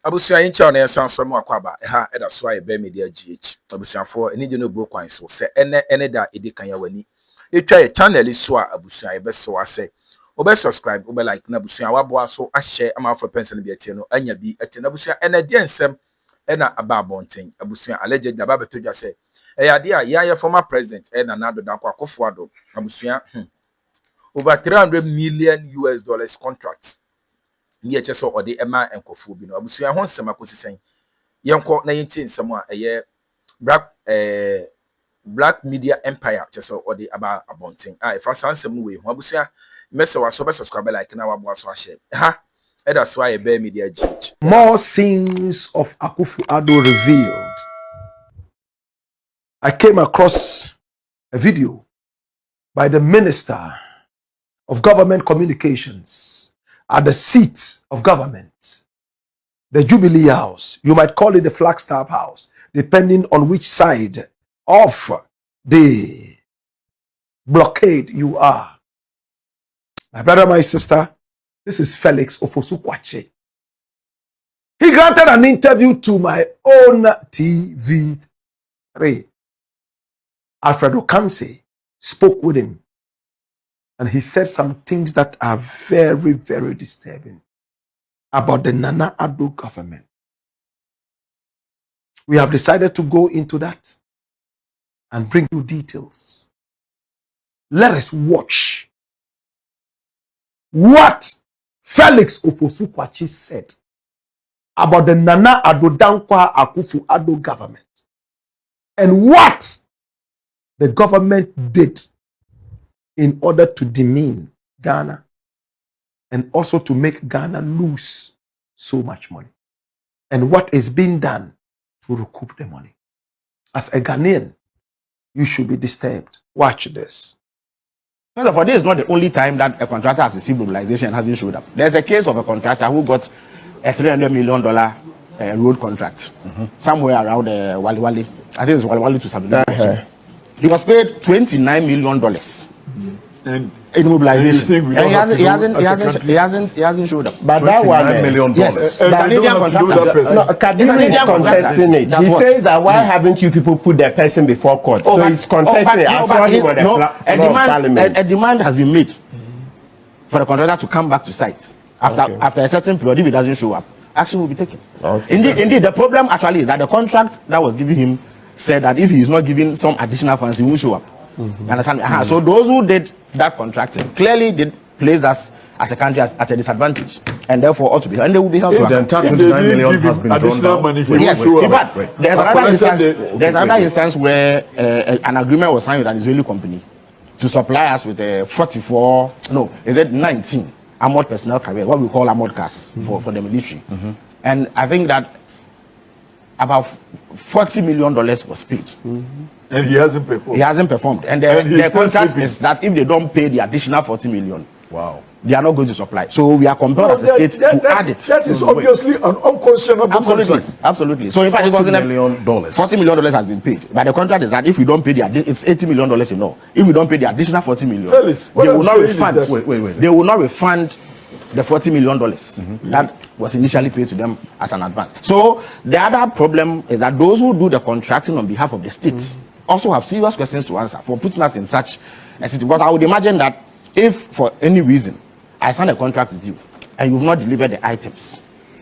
Abusia incha na yasan so mu akwaba ha eda so aye be media GH abusiafo eni je no bro kwan so se ene da edi kan ya wani etwa ye channel so a abusia ye be so ase obe subscribe obe like na abusia wabo so ahye ama for pencil bi etie no anya bi etie na abusia ene de ensem ena aba abonten abusia alleged aba betodwa se ya de a ya former president ena na do da kwa Akufo Addo abusia over 300 million US dollars contract ye cheso ode ema enkofu bi no abusu ho nsem akosisen yenko na yenti nsem a eye black media empire cheso ode aba abonten if asansem we ho abusu mese waso be subscribe like na wabo aso ahye ha eda so aye be media GH. More sins of Akufo Addo revealed. I came across a video by the Minister of Government Communications at the seat of government, the Jubilee House. You might call it the Flagstaff House, depending on which side of the blockade you are. My brother, my sister, this is Felix Ofosu-Kwakye. He granted an interview to my own TV3. Alfredo Kanse spoke with him, and he said some things that are very, very disturbing about the Nana Addo government. We have decided to go into that and bring you details. Let us watch what Felix Ofosu-Kwakye said about the Nana Addo Dankwa Akufo Addo government and what the government did in order to demean Ghana and also to make Ghana lose so much money, and what is being done to recoup the money. As a Ghanaian, you should be disturbed. Watch this. First of all, this is not the only time that a contractor has received mobilization and hasn't showed up. There's a case of a contractor who got a $300 million road contract somewhere around Walewale. I think it's Walewale to Sabine. He was paid $29 million. And in mobilization. And he hasn't showed up. But that one, $29 million. Yes, and Canadian contractor. No, Kadiri is contesting it. He says that why haven't you people put the person before court? Oh, so he's contesting it. I saw him on the floor of Parliament. A demand has been made for the contractor to come back to site after a certain period. If he doesn't show up, action will be taken. Okay. Indeed, the problem actually is that the contract that was given him said that if he is not giving some additional funds, he won't show up. You understand? So those who did that contracting clearly did place us as a country at a disadvantage, and therefore ought to be, and they will be held to the entire $29 million has been drawn down. Yes, in fact, there's another instance where an agreement was signed with an Israeli company to supply us with 19 armored personnel carriers, what we call armored cars for the military. And I think that about $40 million was paid. And he hasn't performed. He hasn't performed. And the contract is that if they don't pay the additional $40 million, wow, they are not going to supply. So we are compelled as a state to add it. That is obviously an unconscionable contract. Absolutely. So in fact, it was $40 million has been paid. But the contract is that if we don't pay it's $80 million in all. If we don't pay the additional $40 million, they will not refund. They will not refund the $40 million that was initially paid to them as an advance. So the other problem is that those who do the contracting on behalf of the state also have serious questions to answer for putting us in such a situation. Because I would imagine that if for any reason I sign a contract with you and you've not delivered the items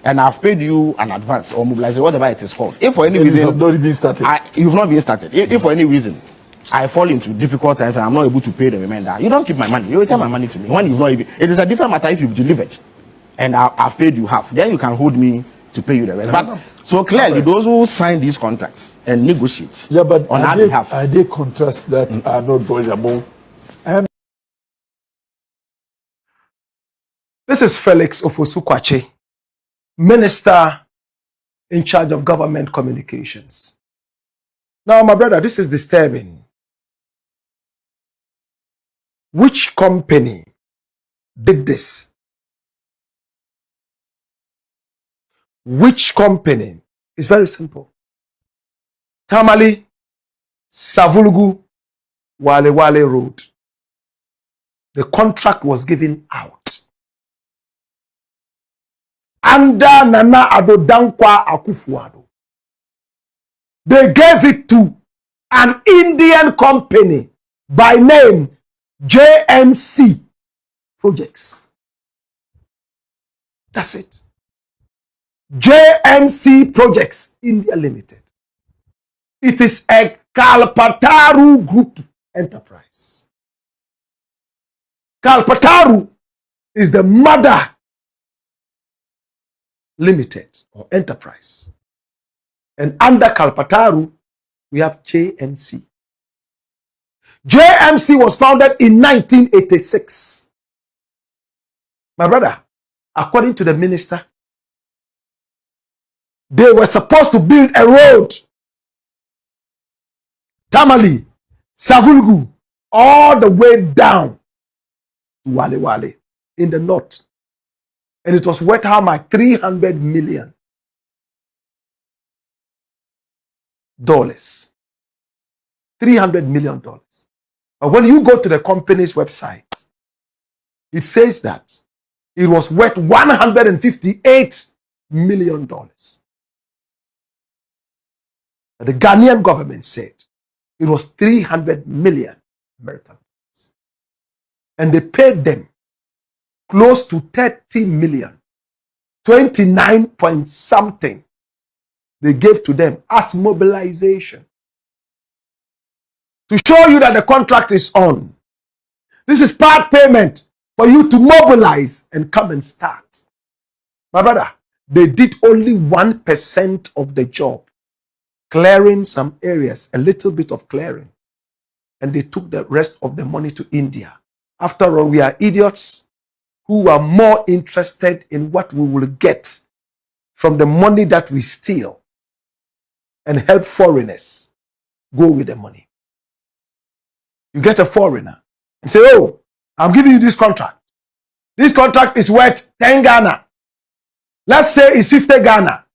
and I've paid you an advance or mobilization, whatever it is called, if for any reason you've not been started, you've not been started. If for any reason I fall into difficult times and I'm not able to pay the remainder, you don't keep my money. You return my money to me. When you've not even, it is a different matter if you've delivered and I've paid you half. Then you can hold me to pay you the rest. But so clearly, those who sign these contracts and negotiate but on our behalf, are they contracts that are not voidable? This is Felix Ofosu-Kwakye, Minister in charge of Government Communications. Now, my brother, this is disturbing. Which company did this? Which company? It's very simple. Tamale, Savulugu, Walewale Road. The contract was given out. under Nana Addo Dankwa Akufo-Addo. They gave it to an Indian company by name JMC Projects. That's it. JMC Projects India Limited. It is a Kalpataru Group enterprise. Kalpataru is the mother limited or enterprise. And under Kalpataru, we have JMC. JMC was founded in 1986. My brother, according to the minister, they were supposed to build a road. Tamale, Savulgu, all the way down to Walewale in the north. And it was worth how much? $300 million. $300 million. But when you go to the company's website, it says that it was worth $158 million. But the Ghanaian government said it was 300 million American dollars. And they paid them close to 30 million, 29 point something they gave to them as mobilization. To show you that the contract is on. This is part payment for you to mobilize and come and start. My brother, they did only 1% of the job. Clearing some areas, a little bit of clearing. And they took the rest of the money to India. After all, we are idiots who are more interested in what we will get from the money that we steal and help foreigners go with the money. You get a foreigner and say, oh, I'm giving you this contract. This contract is worth 10 Ghana. Let's say it's 50 Ghana.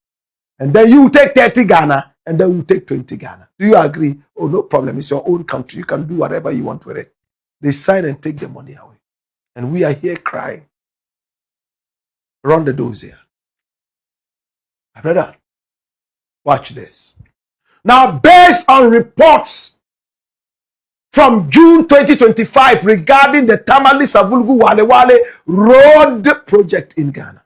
And then you take 30 Ghana and then we'll take 20 Ghana. Do you agree? Oh, no problem. It's your own country. You can do whatever you want with it. They sign and take the money away. And we are here crying. Run the doors here. My brother, watch this. Now, based on reports from June 2025 regarding the Tamale Savulgu Walewale road project in Ghana,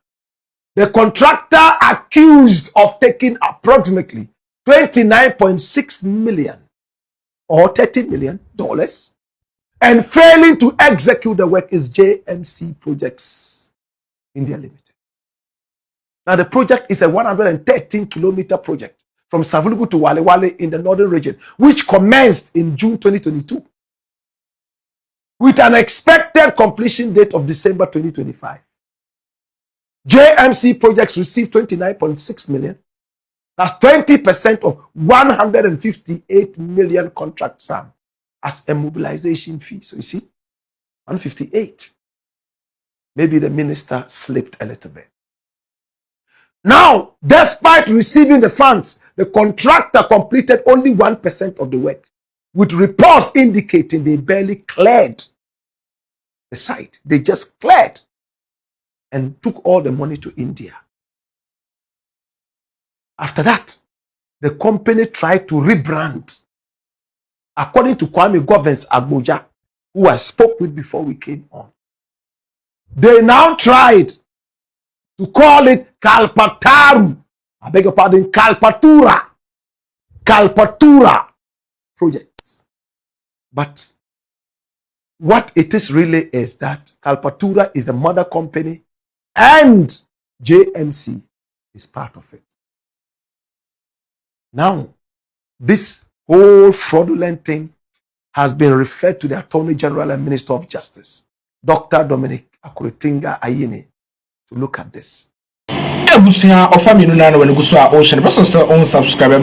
the contractor accused of taking approximately $29.6 million or $30 million and failing to execute the work is JMC Projects India Limited. Now the project is a 113-kilometer project from Savulgu to Walewale in the northern region, which commenced in June 2022 with an expected completion date of December 2025. JMC Projects received $29.6 million. That's 20% of $158 million contract sum as a mobilization fee. So you see, 158. Maybe the minister slipped a little bit. Now, despite receiving the funds, the contractor completed only 1% of the work, with reports indicating they barely cleared the site. They just cleared and took all the money to India. After that, the company tried to rebrand. According to Kwame Govern's Agboja, who I spoke with before we came on, they now tried to call it Kalpataru. I beg your pardon, Kalpatura Projects. But what it is really is that Kalpatura is the mother company and JMC is part of it. Now, this whole fraudulent thing has been referred to the Attorney General and Minister of Justice, Dr. Dominic Akuritinga Ayine, to look at this. Ebusia of family no na when go so a ocean person still on subscribe no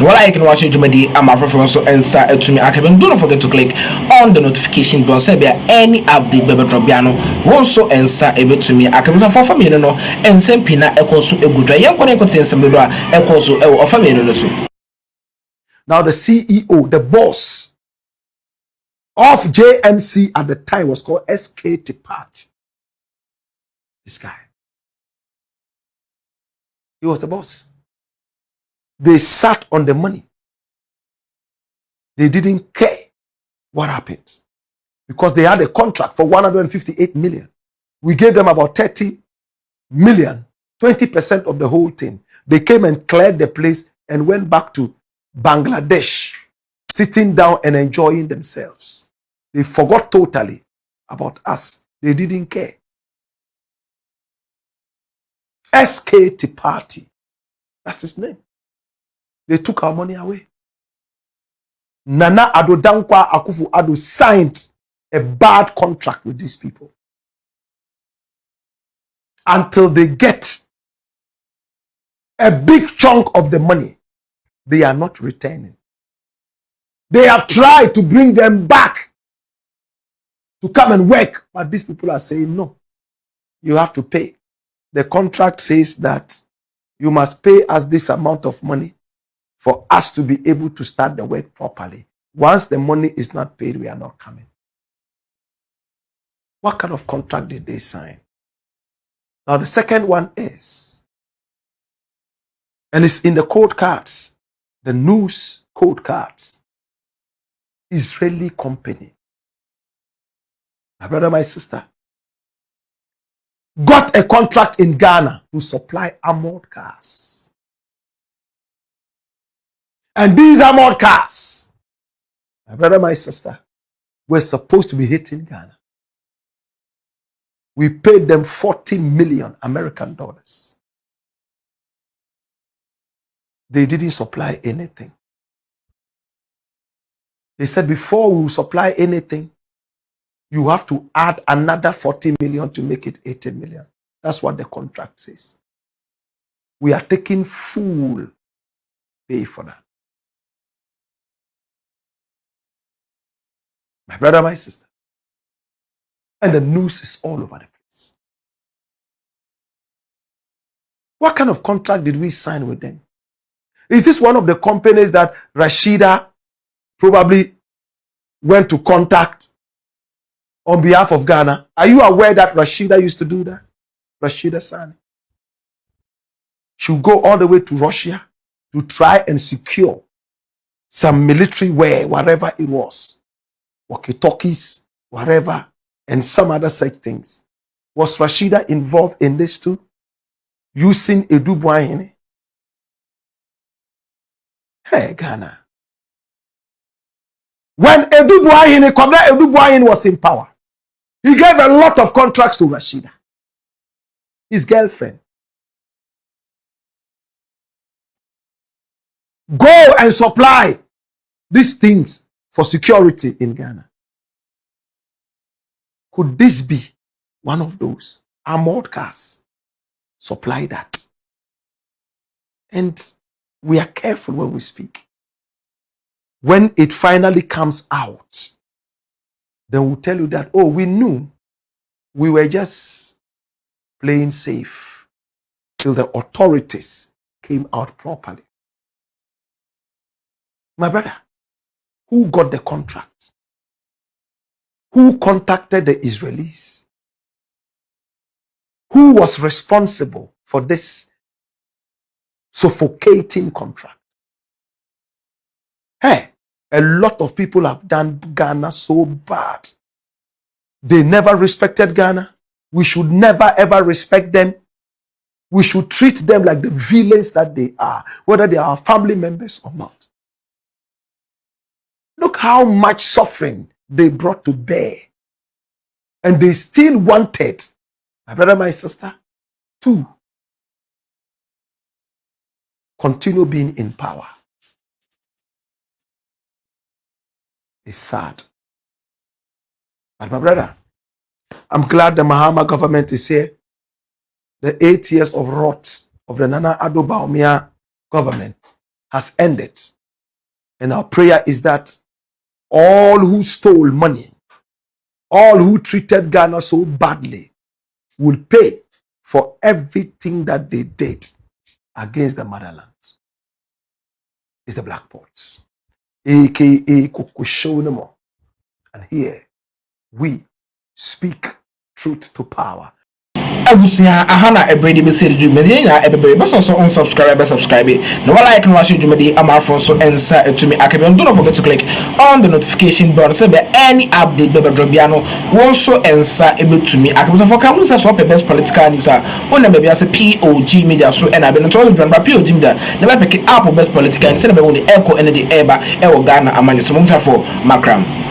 like and watch jumadi am afro so ensa etumi akaben. Don't forget to click on the notification bell say there any update bebe drop biano won so ensa ebetumi akaben for family no ensem pina ekoso egudwa yen kone kote ensem do a ekoso e of family no so. Now the CEO, the boss of JMC at the time was called SK Tipat. This guy. He was the boss. They sat on the money. They didn't care what happened because they had a contract for 158 million. We gave them about 30 million, 20% of the whole thing. They came and cleared the place and went back to Bangladesh, sitting down and enjoying themselves. They forgot totally about us. They didn't care. SKT Party. That's his name. They took our money away. Nana Addo Dankwa Akufo-Addo signed a bad contract with these people. Until they get a big chunk of the money, they are not returning. They have tried to bring them back to come and work, but these people are saying, no, you have to pay. The contract says that you must pay us this amount of money for us to be able to start the work properly. Once the money is not paid, we are not coming. What kind of contract did they sign? Now, the second one is, and it's in the code cards, the news code cards, Israeli company. My brother, my sister, got a contract in Ghana to supply armored cars. And these armored cars, my brother, my sister, were supposed to be hitting Ghana. We paid them 40 million American dollars. They didn't supply anything. They said, before we will supply anything, you have to add another 40 million to make it 80 million. That's what the contract says. We are taking full pay for that. My brother, my sister. And the news is all over the place. What kind of contract did we sign with them? Is this one of the companies that Rashida probably went to contact on behalf of Ghana? Are you aware that Rashida used to do that? Rashida Sani. She would go all the way to Russia to try and secure some military wear, whatever it was. Walkie-talkies, whatever, and some other such things. Was Rashida involved in this too? Using Edu Buahine? Hey, Ghana. When Edu Buahine was in power, he gave a lot of contracts to Rashida, his girlfriend. Go and supply these things for security in Ghana. Could this be one of those armored cars? Supply that. And we are careful when we speak. When it finally comes out, then we'll tell you that, oh, we knew we were just playing safe till the authorities came out properly. My brother, who got the contract? Who contacted the Israelis? Who was responsible for this suffocating contract? Hey, a lot of people have done Ghana so bad. They never respected Ghana. We should never ever respect them. We should treat them like the villains that they are, whether they are our family members or not. Look how much suffering they brought to bear. And they still wanted, my brother, my sister, to continue being in power. It's sad. But my brother, I'm glad the Mahama government is here. The 8 years of rot of the Nana Addo Bawumia government has ended. And our prayer is that all who stole money, all who treated Ghana so badly, will pay for everything that they did against the motherland. It's the Black Pots, aka Kukushonemo. And here we speak truth to power. abusia ahana ebredi be say dwumadi nya ebebe be so unsubscribe subscribe no like no watch dwumadi amafo so ensa etumi akabe. Don't forget to click on the notification bell so be any update be drop bia no won so ensa ebetumi akabe. For come say so best political news on na be as POG media so and I be no to run ba POG media never pick up best political news say be won the echo and the eba e wo Ghana amanye so mumsa for makram.